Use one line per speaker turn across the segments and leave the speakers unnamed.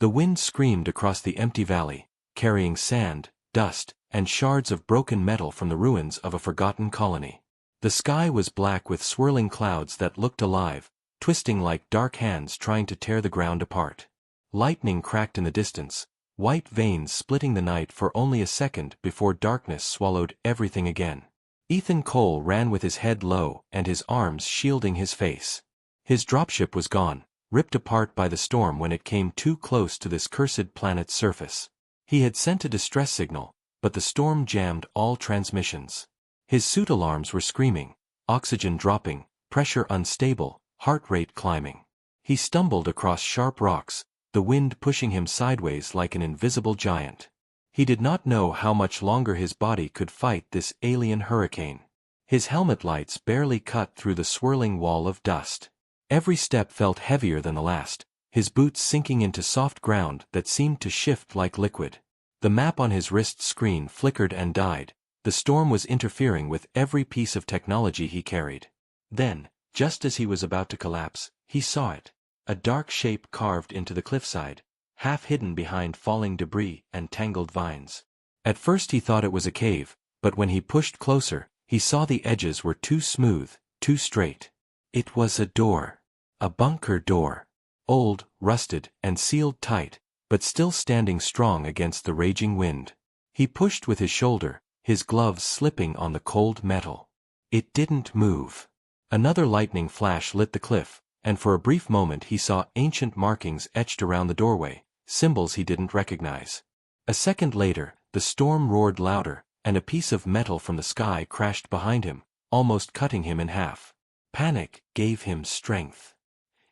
The wind screamed across the empty valley, carrying sand, dust, and shards of broken metal from the ruins of a forgotten colony. The sky was black with swirling clouds that looked alive, twisting like dark hands trying to tear the ground apart. Lightning cracked in the distance, white veins splitting the night for only a second before darkness swallowed everything again. Ethan Cole ran with his head low and his arms shielding his face. His dropship was gone, ripped apart by the storm when it came too close to this cursed planet's surface. He had sent a distress signal, but the storm jammed all transmissions. His suit alarms were screaming, oxygen dropping, pressure unstable, heart rate climbing. He stumbled across sharp rocks, the wind pushing him sideways like an invisible giant. He did not know how much longer his body could fight this alien hurricane. His helmet lights barely cut through the swirling wall of dust. Every step felt heavier than the last, his boots sinking into soft ground that seemed to shift like liquid. The map on his wrist screen flickered and died. The storm was interfering with every piece of technology he carried. Then, just as he was about to collapse, he saw it. A dark shape carved into the cliffside, half hidden behind falling debris and tangled vines. At first he thought it was a cave, but when he pushed closer, he saw the edges were too smooth, too straight. It was a door. A bunker door. Old, rusted, and sealed tight, but still standing strong against the raging wind. He pushed with his shoulder, his gloves slipping on the cold metal. It didn't move. Another lightning flash lit the cliff, and for a brief moment he saw ancient markings etched around the doorway, symbols he didn't recognize. A second later, the storm roared louder, and a piece of metal from the sky crashed behind him, almost cutting him in half. Panic gave him strength.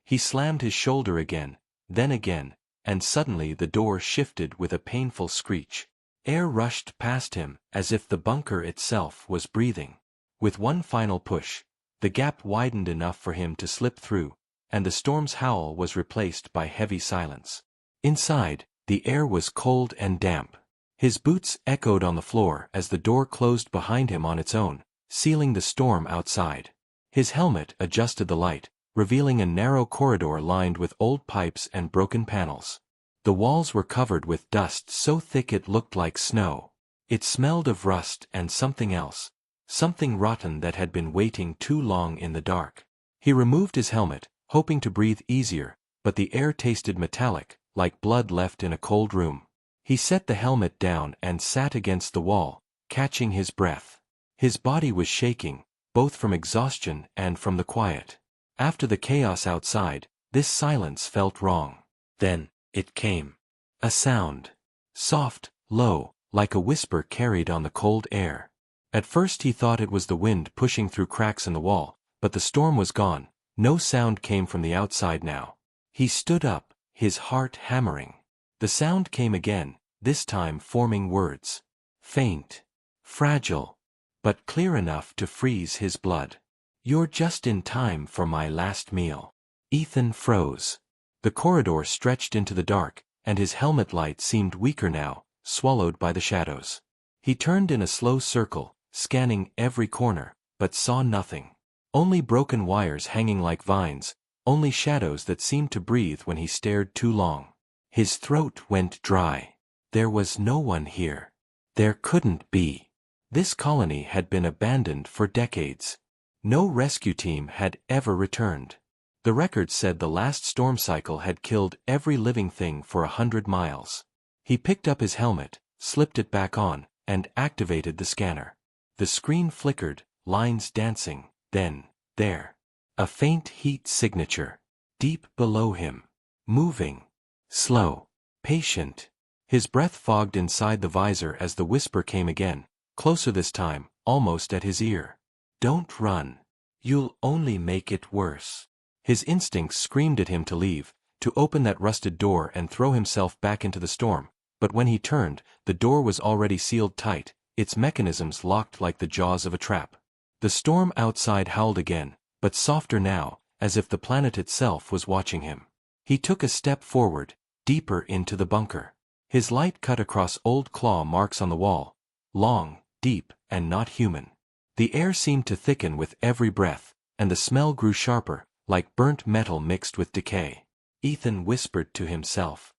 He slammed his shoulder again, then again, and suddenly the door shifted with a painful screech. Air rushed past him, as if the bunker itself was breathing. With one final push, the gap widened enough for him to slip through, and the storm's howl was replaced by heavy silence. Inside, the air was cold and damp. His boots echoed on the floor as the door closed behind him on its own, sealing the storm outside. His helmet adjusted the light, revealing a narrow corridor lined with old pipes and broken panels. The walls were covered with dust so thick it looked like snow. It smelled of rust and something else, something rotten that had been waiting too long in the dark. He removed his helmet, hoping to breathe easier, but the air tasted metallic, like blood left in a cold room. He set the helmet down and sat against the wall, catching his breath. His body was shaking, both from exhaustion and from the quiet. After the chaos outside, this silence felt wrong. Then, it came. A sound. Soft, low, like a whisper carried on the cold air. At first he thought it was the wind pushing through cracks in the wall, but the storm was gone. No sound came from the outside now. He stood up, his heart hammering. The sound came again, this time forming words. Faint. Fragile. But clear enough to freeze his blood. "You're just in time for my last meal." Ethan froze. The corridor stretched into the dark, and his helmet light seemed weaker now, swallowed by the shadows. He turned in a slow circle, scanning every corner, but saw nothing. Only broken wires hanging like vines, only shadows that seemed to breathe when he stared too long. His throat went dry. There was no one here. There couldn't be. This colony had been abandoned for decades. No rescue team had ever returned. The records said the last storm cycle had killed every living thing for 100 miles. He picked up his helmet, slipped it back on, and activated the scanner. The screen flickered, lines dancing, then, there. A faint heat signature. Deep below him. Moving. Slow. Patient. His breath fogged inside the visor as the whisper came again, closer this time, almost at his ear. "Don't run. You'll only make it worse." His instincts screamed at him to leave, to open that rusted door and throw himself back into the storm, but when he turned, the door was already sealed tight, its mechanisms locked like the jaws of a trap. The storm outside howled again, but softer now, as if the planet itself was watching him. He took a step forward, deeper into the bunker. His light cut across old claw marks on the wall, long, deep, and not human. The air seemed to thicken with every breath, and the smell grew sharper, like burnt metal mixed with decay. Ethan whispered to himself.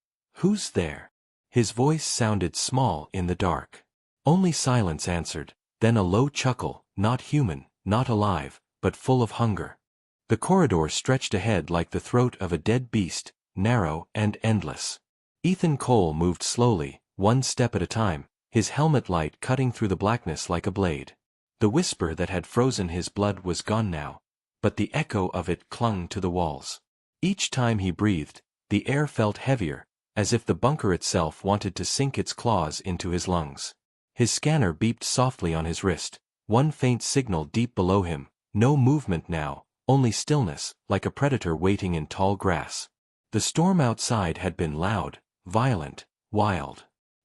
Who's there? His voice sounded small in the dark. Only silence answered, then a low chuckle, not human, not alive, but full of hunger. The corridor stretched ahead like the throat of a dead beast, narrow and endless. Ethan Cole moved slowly, one step at a time, his helmet light cutting through the blackness like a blade. The whisper that had frozen his blood was gone now, but the echo of it clung to the walls. Each time he breathed, the air felt heavier, as if the bunker itself wanted to sink its claws into his lungs. His scanner beeped softly on his wrist, one faint signal deep below him, no movement now, only stillness, like a predator waiting in tall grass. The storm outside had been loud, violent, wild.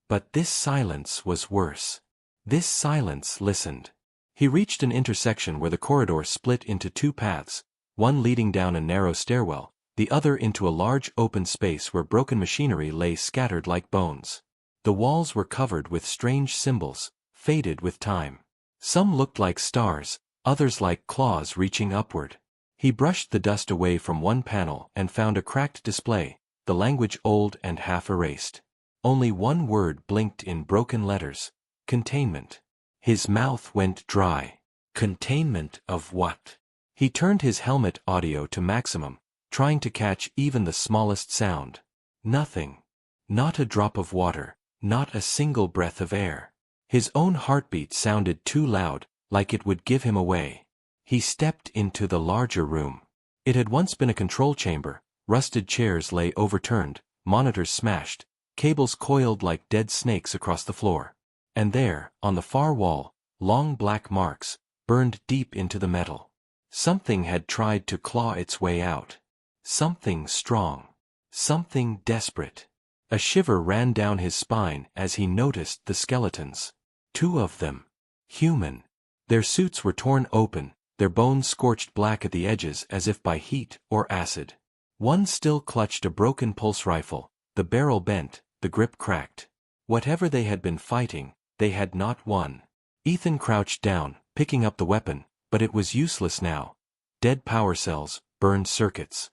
But this silence was worse. This silence listened. He reached an intersection where the corridor split into two paths, one leading down a narrow stairwell, the other into a large open space where broken machinery lay scattered like bones. The walls were covered with strange symbols, faded with time. Some looked like stars, others like claws reaching upward. He brushed the dust away from one panel and found a cracked display, the language old and half erased. Only one word blinked in broken letters: containment. His mouth went dry. Containment of what? He turned his helmet audio to maximum, trying to catch even the smallest sound. Nothing. Not a drop of water, not a single breath of air. His own heartbeat sounded too loud, like it would give him away. He stepped into the larger room. It had once been a control chamber. Rusted chairs lay overturned, monitors smashed, cables coiled like dead snakes across the floor. And there, on the far wall, long black marks, burned deep into the metal. Something had tried to claw its way out. Something strong. Something desperate. A shiver ran down his spine as he noticed the skeletons. 2 of them. Human. Their suits were torn open, their bones scorched black at the edges as if by heat or acid. One still clutched a broken pulse rifle, the barrel bent, the grip cracked. Whatever they had been fighting, they had not won. Ethan crouched down, picking up the weapon, but it was useless now. Dead power cells, burned circuits.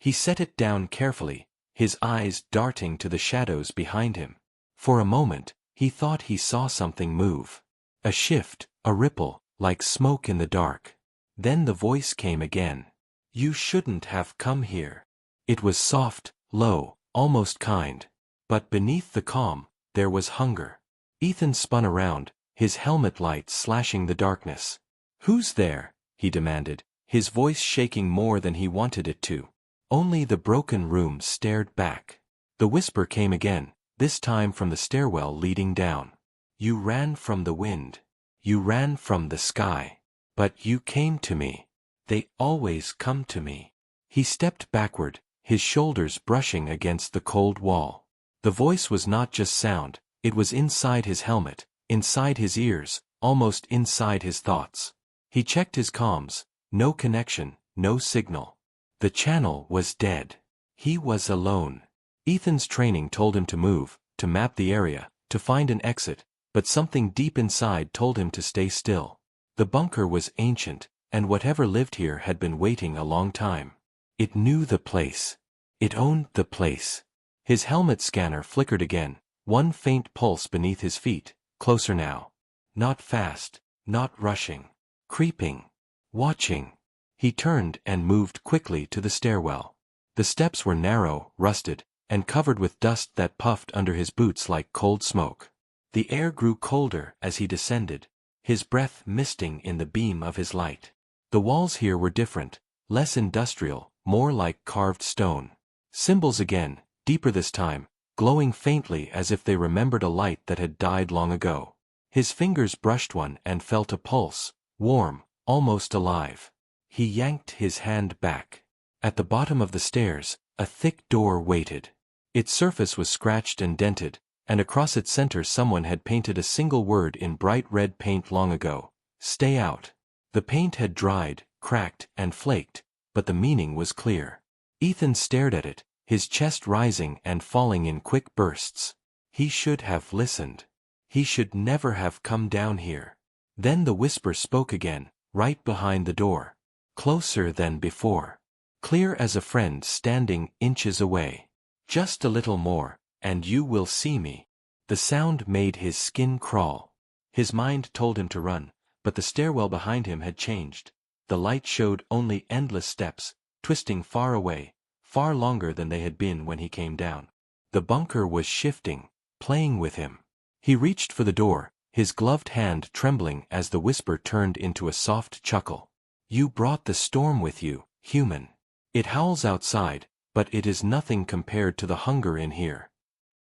He set it down carefully, his eyes darting to the shadows behind him. For a moment, he thought he saw something move. A shift, a ripple, like smoke in the dark. Then the voice came again. You shouldn't have come here. It was soft, low, almost kind. But beneath the calm, there was hunger. Ethan spun around, his helmet light slashing the darkness. Who's there? He demanded, his voice shaking more than he wanted it to. Only the broken room stared back. The whisper came again, this time from the stairwell leading down. You ran from the wind. You ran from the sky. But you came to me. They always come to me. He stepped backward, his shoulders brushing against the cold wall. The voice was not just sound, it was inside his helmet, inside his ears, almost inside his thoughts. He checked his comms, no connection, no signal. The channel was dead. He was alone. Ethan's training told him to move, to map the area, to find an exit, but something deep inside told him to stay still. The bunker was ancient, and whatever lived here had been waiting a long time. It knew the place. It owned the place. His helmet scanner flickered again, one faint pulse beneath his feet, closer now. Not fast, not rushing. Creeping. Watching. He turned and moved quickly to the stairwell. The steps were narrow, rusted, and covered with dust that puffed under his boots like cold smoke. The air grew colder as he descended, his breath misting in the beam of his light. The walls here were different, less industrial, more like carved stone. Symbols again, deeper this time, glowing faintly as if they remembered a light that had died long ago. His fingers brushed one and felt a pulse, warm, almost alive. He yanked his hand back. At the bottom of the stairs, a thick door waited. Its surface was scratched and dented, and across its center someone had painted a single word in bright red paint long ago: stay out. The paint had dried, cracked, and flaked, but the meaning was clear. Ethan stared at it, his chest rising and falling in quick bursts. He should have listened. He should never have come down here. Then the whisper spoke again, right behind the door. Closer than before. Clear as a friend standing inches away. Just a little more, and you will see me. The sound made his skin crawl. His mind told him to run, but the stairwell behind him had changed. The light showed only endless steps, twisting far away, far longer than they had been when he came down. The bunker was shifting, playing with him. He reached for the door, his gloved hand trembling as the whisper turned into a soft chuckle. You brought the storm with you, human. It howls outside, but it is nothing compared to the hunger in here.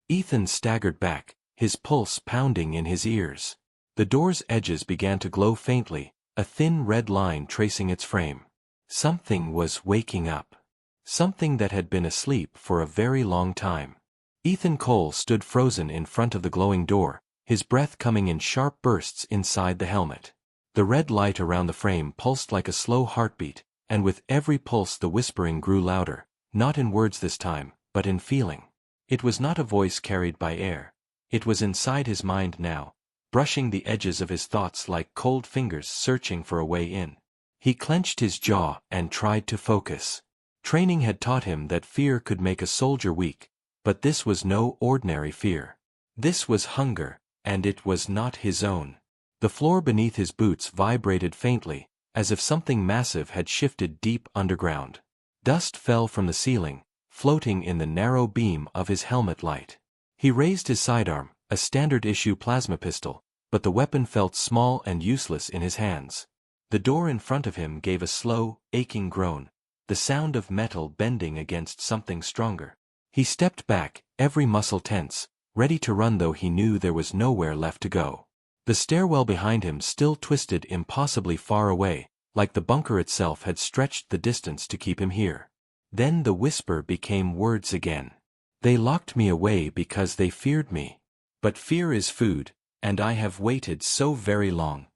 Ethan staggered back, his pulse pounding in his ears. The door's edges began to glow faintly, a thin red line tracing its frame. Something was waking up. Something that had been asleep for a very long time. Ethan Cole stood frozen in front of the glowing door, his breath coming in sharp bursts inside the helmet. The red light around the frame pulsed like a slow heartbeat, and with every pulse the whispering grew louder, not in words this time, but in feeling. It was not a voice carried by air. It was inside his mind now, brushing the edges of his thoughts like cold fingers searching for a way in. He clenched his jaw and tried to focus. Training had taught him that fear could make a soldier weak, but this was no ordinary fear. This was hunger, and it was not his own. The floor beneath his boots vibrated faintly, as if something massive had shifted deep underground. Dust fell from the ceiling, floating in the narrow beam of his helmet light. He raised his sidearm, a standard-issue plasma pistol, but the weapon felt small and useless in his hands. The door in front of him gave a slow, aching groan, the sound of metal bending against something stronger. He stepped back, every muscle tense, ready to run though he knew there was nowhere left to go. The stairwell behind him still twisted impossibly far away, like the bunker itself had stretched the distance to keep him here. Then the whisper became words again. They locked me away because they feared me. But fear is food, and I have waited so very long.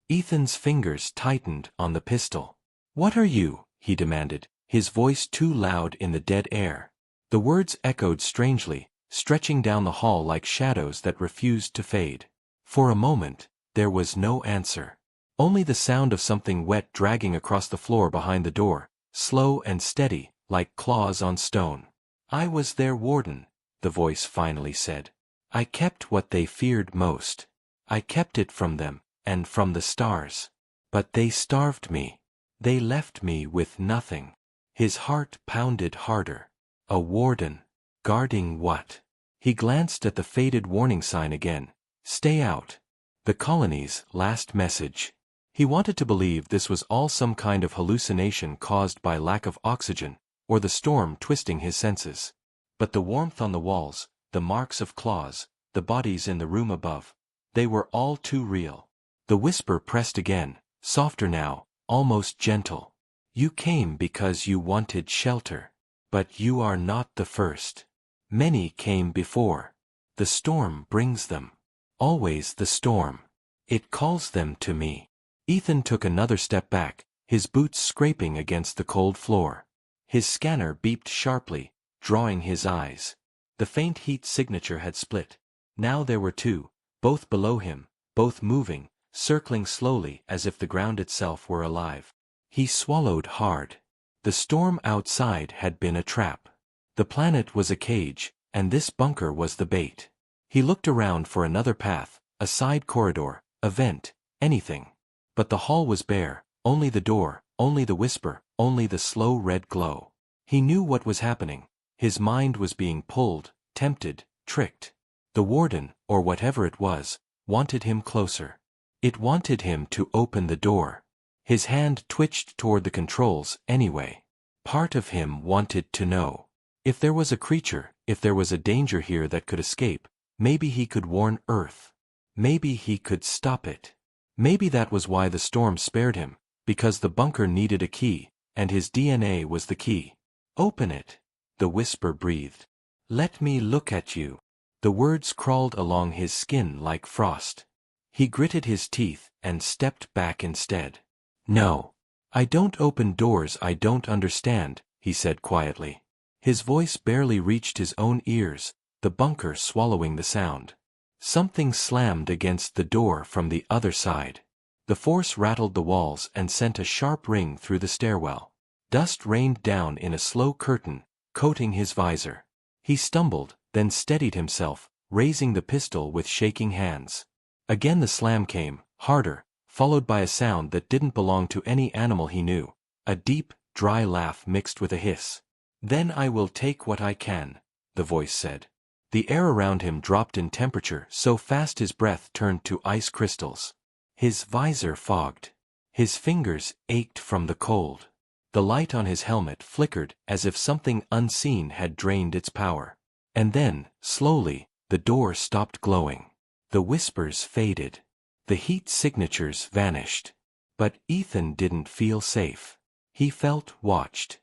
Ethan's fingers tightened on the pistol. What are you? He demanded, his voice too loud in the dead air. The words echoed strangely, stretching down the hall like shadows that refused to fade. For a moment, there was no answer. Only the sound of something wet dragging across the floor behind the door, slow and steady, like claws on stone. I was their warden, the voice finally said. I kept what they feared most. I kept it from them, and from the stars. But they starved me. They left me with nothing. His heart pounded harder. A warden. Guarding what? He glanced at the faded warning sign again. Stay out. The colony's last message. He wanted to believe this was all some kind of hallucination caused by lack of oxygen, or the storm twisting his senses. But the warmth on the walls, the marks of claws, the bodies in the room above, they were all too real. The whisper pressed again, softer now, almost gentle. You came because you wanted shelter. But you are not the first. Many came before. The storm brings them. Always the storm. It calls them to me. Ethan took another step back, his boots scraping against the cold floor. His scanner beeped sharply, drawing his eyes. The faint heat signature had split. Now there were two, both below him, both moving, circling slowly as if the ground itself were alive. He swallowed hard. The storm outside had been a trap. The planet was a cage, and this bunker was the bait. He looked around for another path, a side corridor, a vent, anything. But the hall was bare, only the door, only the whisper, only the slow red glow. He knew what was happening. His mind was being pulled, tempted, tricked. The warden, or whatever it was, wanted him closer. It wanted him to open the door. His hand twitched toward the controls anyway. Part of him wanted to know. If there was a creature, if there was a danger here that could escape, maybe he could warn Earth. Maybe he could stop it. Maybe that was why the storm spared him, because the bunker needed a key, and his DNA was the key. Open it, the whisper breathed. Let me look at you. The words crawled along his skin like frost. He gritted his teeth and stepped back instead. No. I don't open doors I don't understand, he said quietly. His voice barely reached his own ears, the bunker swallowing the sound. Something slammed against the door from the other side. The force rattled the walls and sent a sharp ring through the stairwell. Dust rained down in a slow curtain, coating his visor. He stumbled, then steadied himself, raising the pistol with shaking hands. Again the slam came, harder, followed by a sound that didn't belong to any animal he knew, a deep, dry laugh mixed with a hiss. "Then I will take what I can," the voice said. The air around him dropped in temperature so fast his breath turned to ice crystals. His visor fogged. His fingers ached from the cold. The light on his helmet flickered as if something unseen had drained its power. And then, slowly, the door stopped glowing. The whispers faded. The heat signatures vanished. But Ethan didn't feel safe. He felt watched.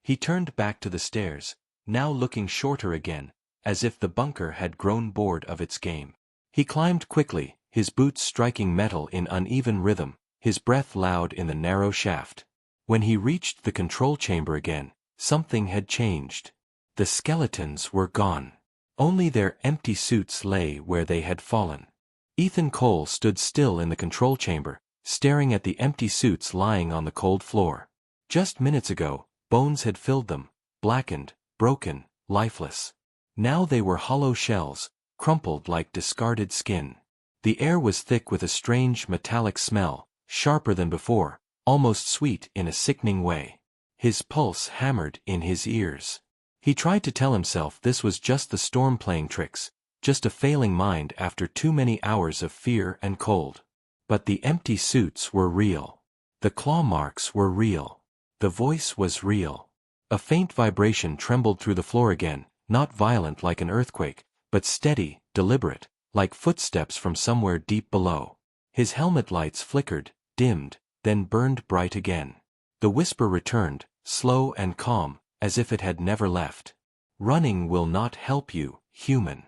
He turned back to the stairs, now looking shorter again, as if the bunker had grown bored of its game. He climbed quickly, his boots striking metal in uneven rhythm, his breath loud in the narrow shaft. When he reached the control chamber again, something had changed. The skeletons were gone. Only their empty suits lay where they had fallen. Ethan Cole stood still in the control chamber, staring at the empty suits lying on the cold floor. Just minutes ago, bones had filled them, blackened, broken, lifeless. Now they were hollow shells, crumpled like discarded skin. The air was thick with a strange metallic smell, sharper than before, almost sweet in a sickening way. His pulse hammered in his ears. He tried to tell himself this was just the storm playing tricks, just a failing mind after too many hours of fear and cold. But the empty suits were real. The claw marks were real. The voice was real. A faint vibration trembled through the floor again, not violent like an earthquake, but steady, deliberate, like footsteps from somewhere deep below. His helmet lights flickered, dimmed, then burned bright again. The whisper returned, slow and calm, as if it had never left. "Running will not help you, human."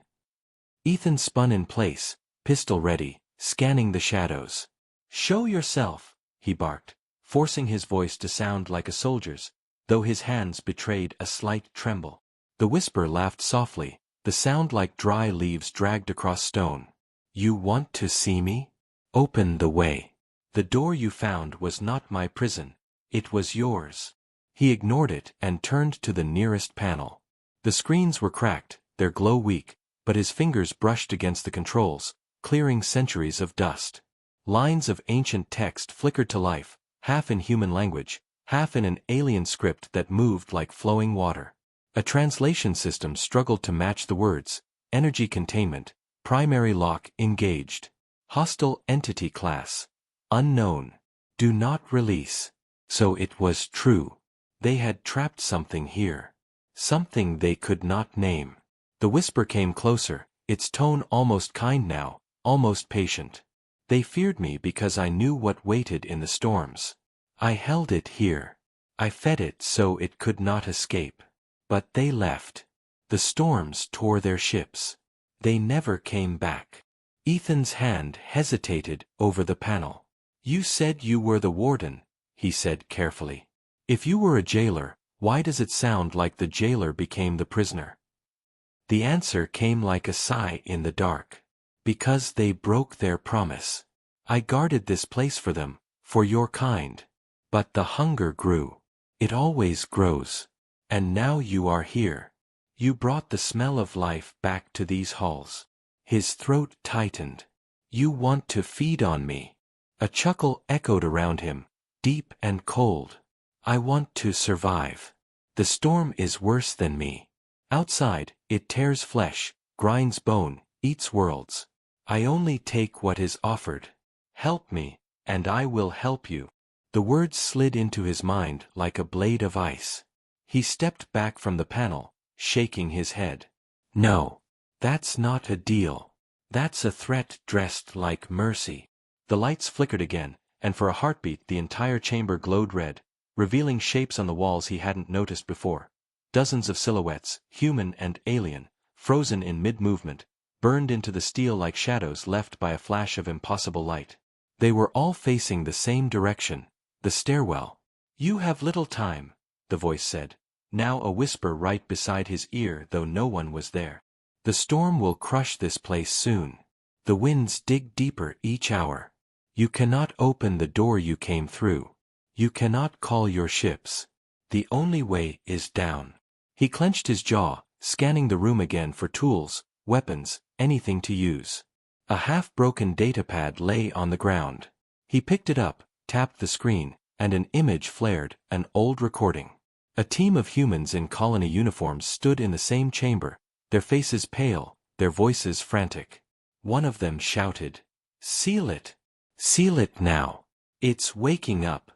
Ethan spun in place, pistol ready, scanning the shadows. "Show yourself," he barked, forcing his voice to sound like a soldier's, though his hands betrayed a slight tremble. The whisper laughed softly, the sound like dry leaves dragged across stone. "You want to see me? Open the way. The door you found was not my prison, it was yours." He ignored it and turned to the nearest panel. The screens were cracked, their glow weak, but his fingers brushed against the controls, clearing centuries of dust. Lines of ancient text flickered to life, half in human language, half in an alien script that moved like flowing water. A translation system struggled to match the words: energy containment, primary lock engaged, hostile entity class, unknown, do not release. So it was true. They had trapped something here. Something they could not name. The whisper came closer, its tone almost kind now, almost patient. "They feared me because I knew what waited in the storms. I held it here. I fed it so it could not escape. But they left. The storms tore their ships. They never came back." Ethan's hand hesitated over the panel. "You said you were the warden," he said carefully. "If you were a jailer, why does it sound like the jailer became the prisoner?" The answer came like a sigh in the dark. "Because they broke their promise. I guarded this place for them, for your kind. But the hunger grew. It always grows. And now you are here. You brought the smell of life back to these halls." His throat tightened. "You want to feed on me." A chuckle echoed around him, deep and cold. "I want to survive. The storm is worse than me. Outside, it tears flesh, grinds bone, eats worlds. I only take what is offered. Help me, and I will help you." The words slid into his mind like a blade of ice. He stepped back from the panel, shaking his head. "No. That's not a deal. That's a threat dressed like mercy." The lights flickered again, and for a heartbeat the entire chamber glowed red, revealing shapes on the walls he hadn't noticed before. Dozens of silhouettes, human and alien, frozen in mid-movement, burned into the steel like shadows left by a flash of impossible light. They were all facing the same direction, the stairwell. "You have little time," the voice said, now a whisper right beside his ear though no one was there. "The storm will crush this place soon. The winds dig deeper each hour. You cannot open the door you came through. You cannot call your ships. The only way is down." He clenched his jaw, scanning the room again for tools, weapons, anything to use. A half-broken datapad lay on the ground. He picked it up, tapped the screen, and an image flared, an old recording. A team of humans in colony uniforms stood in the same chamber, their faces pale, their voices frantic. One of them shouted, "Seal it! Seal it now! It's waking up!"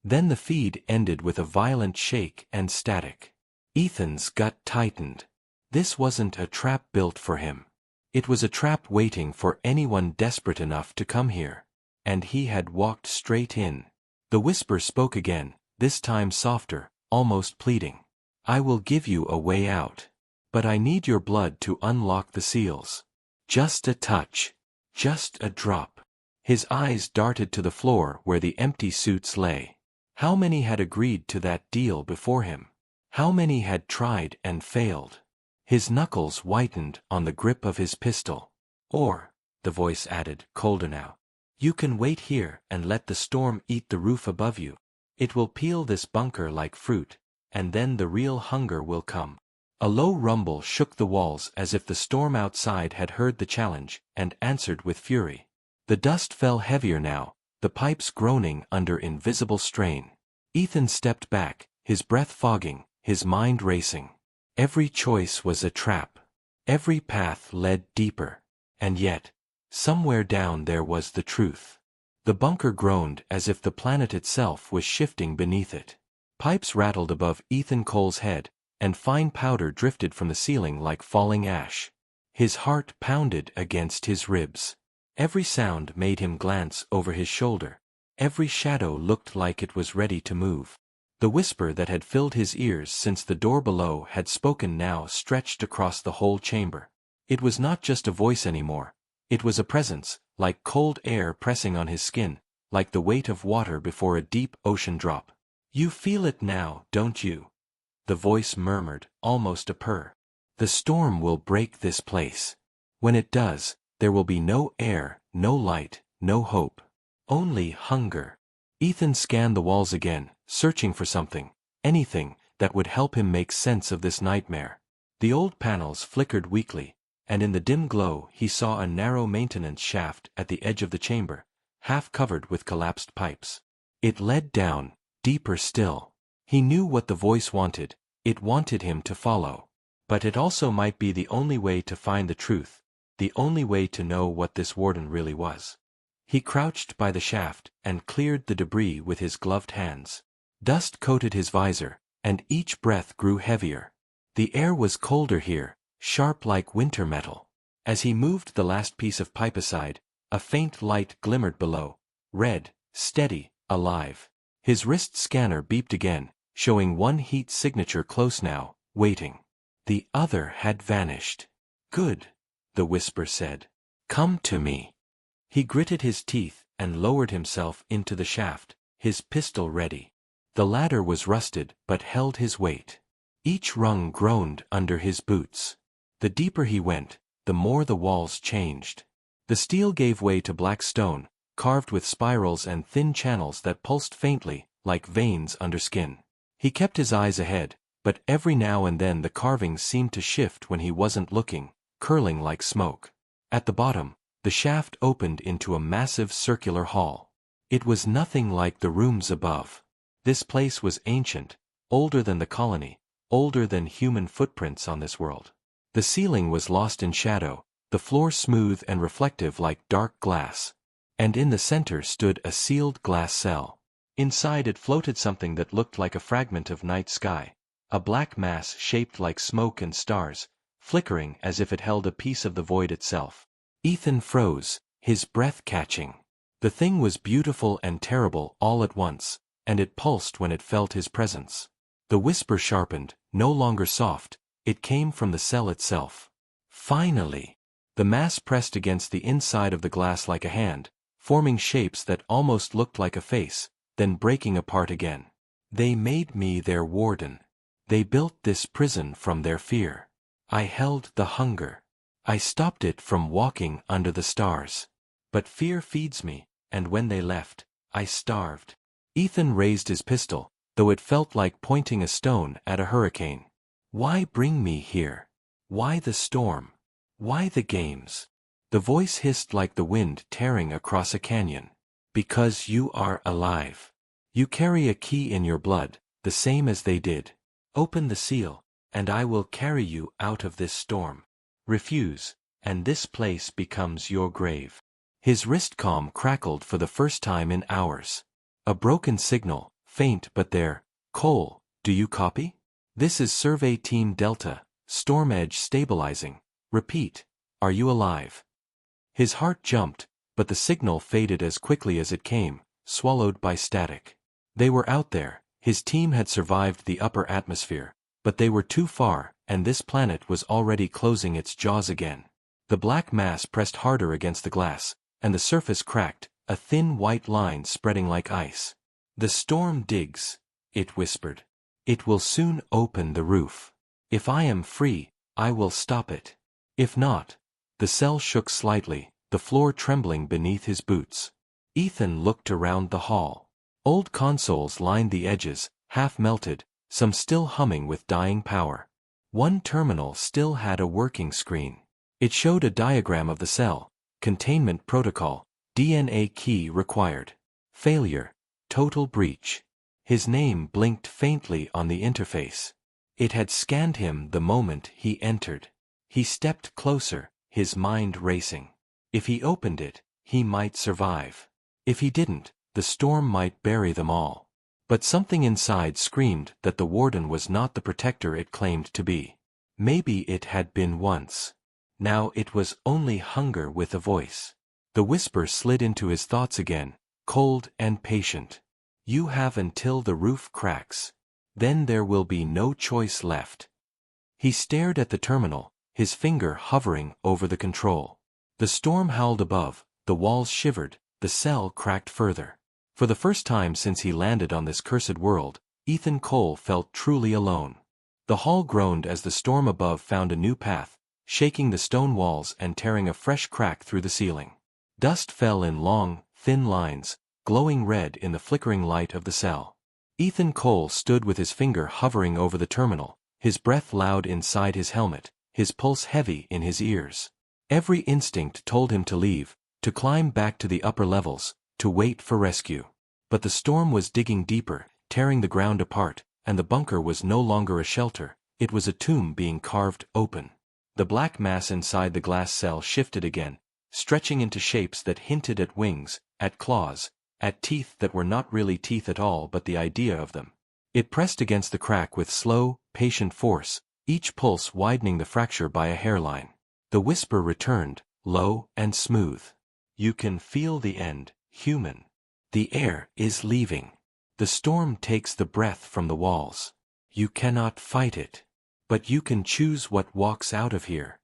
Then the feed ended with a violent shake and static. Ethan's gut tightened. This wasn't a trap built for him. It was a trap waiting for anyone desperate enough to come here. And he had walked straight in. The whisper spoke again, this time softer, almost pleading. "I will give you a way out. But I need your blood to unlock the seals. Just a touch. Just a drop." His eyes darted to the floor where the empty suits lay. How many had agreed to that deal before him? How many had tried and failed? His knuckles whitened on the grip of his pistol. "Or," the voice added, colder now, "you can wait here and let the storm eat the roof above you. It will peel this bunker like fruit, and then the real hunger will come." A low rumble shook the walls as if the storm outside had heard the challenge and answered with fury. The dust fell heavier now, the pipes groaning under invisible strain. Ethan stepped back, his breath fogging, his mind racing. Every choice was a trap. Every path led deeper. And yet, somewhere down there was the truth. The bunker groaned as if the planet itself was shifting beneath it. Pipes rattled above Ethan Cole's head, and fine powder drifted from the ceiling like falling ash. His heart pounded against his ribs. Every sound made him glance over his shoulder. Every shadow looked like it was ready to move. The whisper that had filled his ears since the door below had spoken now stretched across the whole chamber. It was not just a voice anymore. It was a presence, like cold air pressing on his skin, like the weight of water before a deep ocean drop. "You feel it now, don't you?" The voice murmured, almost a purr. "The storm will break this place. When it does, there will be no air, no light, no hope. Only hunger." Ethan scanned the walls again, searching for something, anything, that would help him make sense of this nightmare. The old panels flickered weakly, and in the dim glow he saw a narrow maintenance shaft at the edge of the chamber, half covered with collapsed pipes. It led down, deeper still. He knew what the voice wanted. It wanted him to follow. But it also might be the only way to find the truth, the only way to know what this warden really was. He crouched by the shaft and cleared the debris with his gloved hands. Dust coated his visor, and each breath grew heavier. The air was colder here, sharp like winter metal. As he moved the last piece of pipe aside, a faint light glimmered below, red, steady, alive. His wrist scanner beeped again, showing one heat signature close now, waiting. The other had vanished. "Good," the whisper said. "Come to me." He gritted his teeth and lowered himself into the shaft, his pistol ready. The ladder was rusted but held his weight. Each rung groaned under his boots. The deeper he went, the more the walls changed. The steel gave way to black stone, carved with spirals and thin channels that pulsed faintly, like veins under skin. He kept his eyes ahead, but every now and then the carvings seemed to shift when he wasn't looking, curling like smoke. At the bottom, the shaft opened into a massive circular hall. It was nothing like the rooms above. This place was ancient, older than the colony, older than human footprints on this world. The ceiling was lost in shadow, the floor smooth and reflective like dark glass. And in the center stood a sealed glass cell. Inside it floated something that looked like a fragment of night sky, a black mass shaped like smoke and stars, flickering as if it held a piece of the void itself. Ethan froze, his breath catching. The thing was beautiful and terrible all at once, and it pulsed when it felt his presence. The whisper sharpened, no longer soft, it came from the cell itself. Finally! The mass pressed against the inside of the glass like a hand, forming shapes that almost looked like a face, then breaking apart again. "They made me their warden. They built this prison from their fear. I held the hunger. I stopped it from walking under the stars. But fear feeds me, and when they left, I starved." Ethan raised his pistol, though it felt like pointing a stone at a hurricane. Why bring me here? Why the storm? Why the games? The voice hissed like the wind tearing across a canyon. Because you are alive. You carry a key in your blood, the same as they did. Open the seal, and I will carry you out of this storm. Refuse, and this place becomes your grave. His wrist comm crackled for the first time in hours. A broken signal, faint but there. Cole, do you copy? This is Survey Team Delta, Storm Edge stabilizing. Repeat, are you alive? His heart jumped, but the signal faded as quickly as it came, swallowed by static. They were out there, his team had survived the upper atmosphere, but they were too far, and this planet was already closing its jaws again. The black mass pressed harder against the glass, and the surface cracked, a thin white line spreading like ice. The storm digs, it whispered. It will soon open the roof. If I am free, I will stop it. If not. The cell shook slightly, the floor trembling beneath his boots. Ethan looked around the hall. Old consoles lined the edges, half melted, some still humming with dying power. One terminal still had a working screen. It showed a diagram of the cell, containment protocol, DNA key required. Failure, total breach. His name blinked faintly on the interface. It had scanned him the moment he entered. He stepped closer, his mind racing. If he opened it, he might survive. If he didn't, the storm might bury them all. But something inside screamed that the warden was not the protector it claimed to be. Maybe it had been once. Now it was only hunger with a voice. The whisper slid into his thoughts again, cold and patient. You have until the roof cracks. Then there will be no choice left. He stared at the terminal, his finger hovering over the control. The storm howled above, the walls shivered, the cell cracked further. For the first time since he landed on this cursed world, Ethan Cole felt truly alone. The hall groaned as the storm above found a new path, shaking the stone walls and tearing a fresh crack through the ceiling. Dust fell in long, thin lines, glowing red in the flickering light of the cell. Ethan Cole stood with his finger hovering over the terminal, his breath loud inside his helmet, his pulse heavy in his ears. Every instinct told him to leave, to climb back to the upper levels, to wait for rescue. But the storm was digging deeper, tearing the ground apart, and the bunker was no longer a shelter, it was a tomb being carved open. The black mass inside the glass cell shifted again, stretching into shapes that hinted at wings, at claws, at teeth that were not really teeth at all but the idea of them. It pressed against the crack with slow, patient force, each pulse widening the fracture by a hairline. The whisper returned, low and smooth. You can feel the end, human. The air is leaving. The storm takes the breath from the walls. You cannot fight it. But you can choose what walks out of here.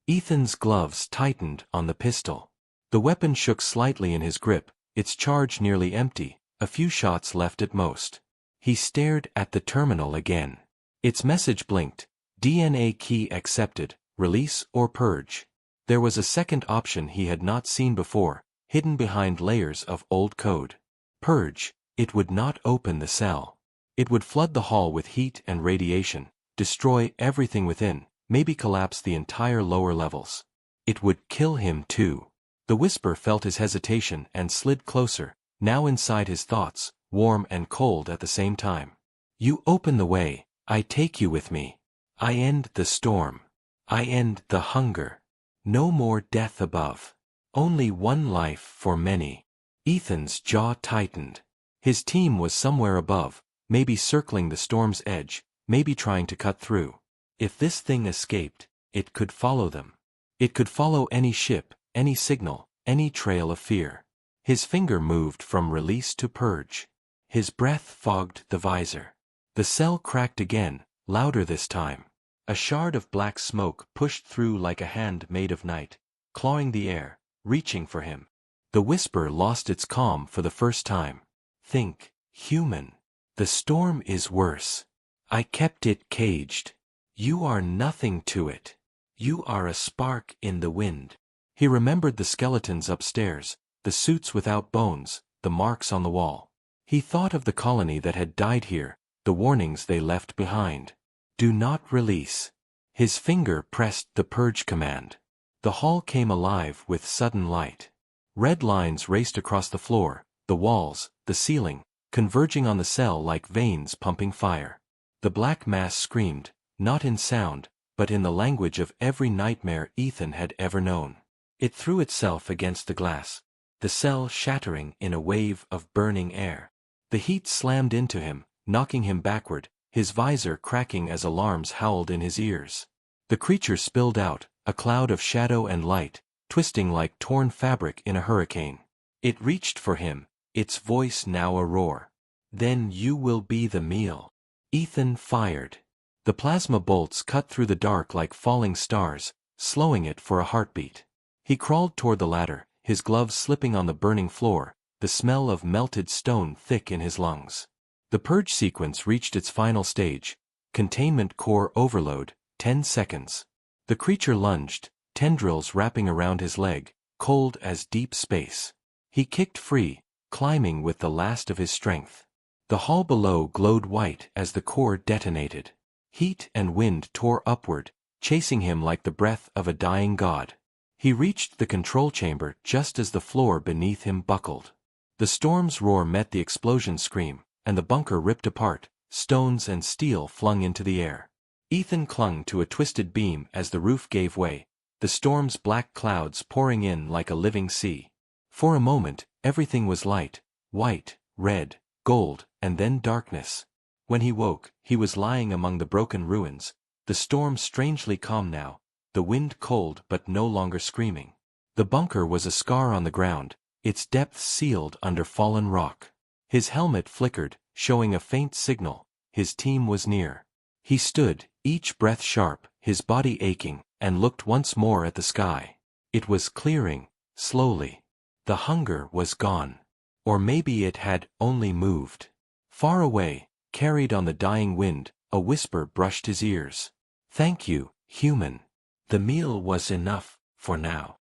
Ethan's gloves tightened on the pistol. The weapon shook slightly in his grip, its charge nearly empty, a few shots left at most. He stared at the terminal again. Its message blinked, DNA key accepted, release or purge. There was a second option he had not seen before, hidden behind layers of old code. Purge, it would not open the cell. It would flood the hall with heat and radiation, destroy everything within, maybe collapse the entire lower levels. It would kill him too. The whisper felt his hesitation and slid closer, now inside his thoughts, warm and cold at the same time. You open the way, I take you with me. I end the storm. I end the hunger. No more death above. Only one life for many. Ethan's jaw tightened. His team was somewhere above, maybe circling the storm's edge, maybe trying to cut through. If this thing escaped, it could follow them. It could follow any ship, any signal, any trail of fear. His finger moved from release to purge. His breath fogged the visor. The cell cracked again, louder this time. A shard of black smoke pushed through like a hand made of night, clawing the air, reaching for him. The whisper lost its calm for the first time. Think, human. The storm is worse. I kept it caged. You are nothing to it. You are a spark in the wind. He remembered the skeletons upstairs, the suits without bones, the marks on the wall. He thought of the colony that had died here, the warnings they left behind. Do not release. His finger pressed the purge command. The hall came alive with sudden light. Red lines raced across the floor, the walls, the ceiling, converging on the cell like veins pumping fire. The black mass screamed, not in sound, but in the language of every nightmare Ethan had ever known. It threw itself against the glass, the cell shattering in a wave of burning air. The heat slammed into him, knocking him backward, his visor cracking as alarms howled in his ears. The creature spilled out, a cloud of shadow and light, twisting like torn fabric in a hurricane. It reached for him, its voice now a roar. Then you will be the meal. Ethan fired. The plasma bolts cut through the dark like falling stars, slowing it for a heartbeat. He crawled toward the ladder, his gloves slipping on the burning floor, the smell of melted stone thick in his lungs. The purge sequence reached its final stage, containment core overload, 10 seconds. The creature lunged, tendrils wrapping around his leg, cold as deep space. He kicked free, climbing with the last of his strength. The hall below glowed white as the core detonated. Heat and wind tore upward, chasing him like the breath of a dying god. He reached the control chamber just as the floor beneath him buckled. The storm's roar met the explosion scream, and the bunker ripped apart, stones and steel flung into the air. Ethan clung to a twisted beam as the roof gave way, the storm's black clouds pouring in like a living sea. For a moment, everything was light, white, red, gold, and then darkness. When he woke, he was lying among the broken ruins, the storm strangely calm now, the wind cold but no longer screaming. The bunker was a scar on the ground, its depths sealed under fallen rock. His helmet flickered, showing a faint signal, his team was near. He stood, each breath sharp, his body aching, and looked once more at the sky. It was clearing, slowly. The hunger was gone. Or maybe it had only moved. Far away, carried on the dying wind, a whisper brushed his ears. Thank you, human. The meal was enough, for now.